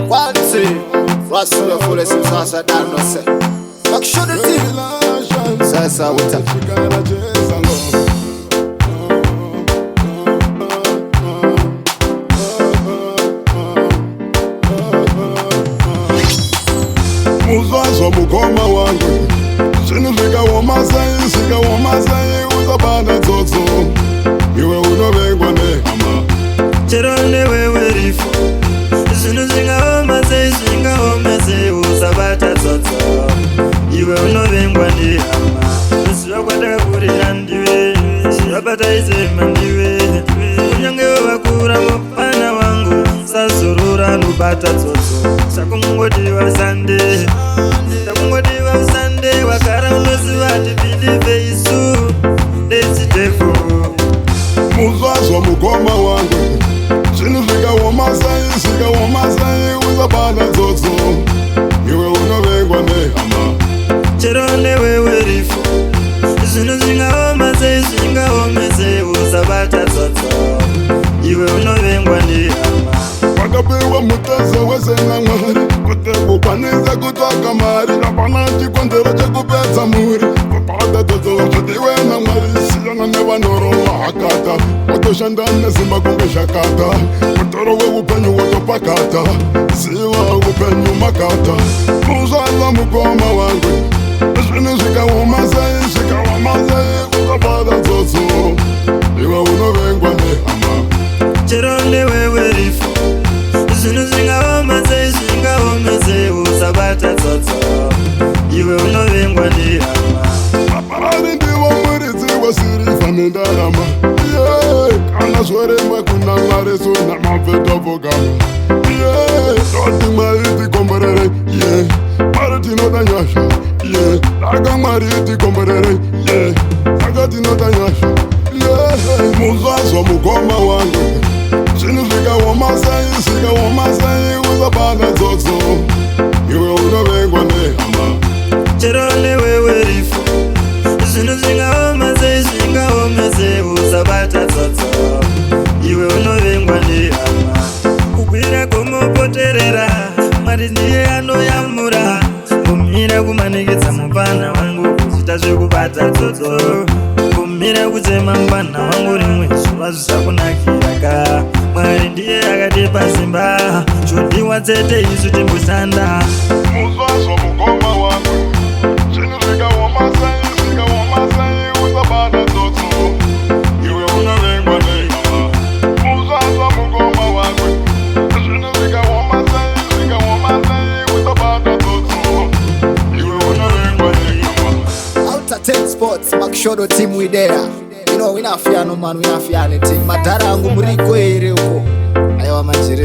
Quality, what's the fullest is also done, no say. Make sure the team says I will tell Muzwazo mukoma wangu Chinu sika womasai Uzabana tsotso Iwe unovengwa nehama Chirone wewe rifo Chinu singa omase Uzabata tsotso Iwe unovengwa nehama Nisiwa kwa taka kurira ndiwe Shirabata izema ndiwe Kunyange wakura mopana wangu Sazurura nubata tsotso Sakungodiwa sande Sakungodiwa usande Wakara unoziwa tibilive isu Desi tefu Muzwazo mukoma wangu Chinu sika womasai Uzabana tsotso Iwe unovengwa nehama Chirone wewe rifo Zinu singa omase Uzabata tsotso Iwe unovengwa nehama Wakapewa mutasa wesena mwari Kutekukwanisa kutsvaka mari Apana chikondero chekupedza muri Kupata tsotso wazvodiwe namwari Siyana nevanoro vahakata Watoshanda nesimba kunge shakata Mutoro weupenyu wotopakata Siva upenyu makata Muzvaza mukoma wangu Zvinhu zvikawomasai Kuzapata tsotso Iwe unovengwa nehama Chirone wewe rifo Zinu singa omase Uzabata tsotso Iwe unovengwa nehama Aparari ndivo muridzi wesirivha nendarama Kana zvoremwe kuna mwari suna mabvetavogama Doti mwari tikomborere Mwari tinoda nyasha Daka mwari tikomborere Saka tinoda nyasha Muzvazo mukoma wangu Zvinhu zvikawomasai Uzabata tsotso Iwe unovengwa nehama Chirone wewe rifo Zinu singa omase Uzabata tsotso Iwe unovengwa nehama Kukwira kumupoterera Mwari ndiye anoyamura Kumira kumanikidza mupana wangu Kuchita zvekubata tsotso Kumira kutsema mupana wangu rimwe Zviva zvisakunakiraka Mwari ndiye akatipa simba Chodiwa tsete isu timboshanda Muzvazo mukoma wangu Zvinhu zvikawomasai Uzabata tsotso Iwe unovengwa nehama Muzvazo mukoma wangu Zvinhu zvikawomasai Uzabata tsotso Iwe unovengwa nehama Outer 10 sports, make sure the team we there. You know, we not fear no man, we not fear anything. Madara angu muriko ere uko. Ayo majiri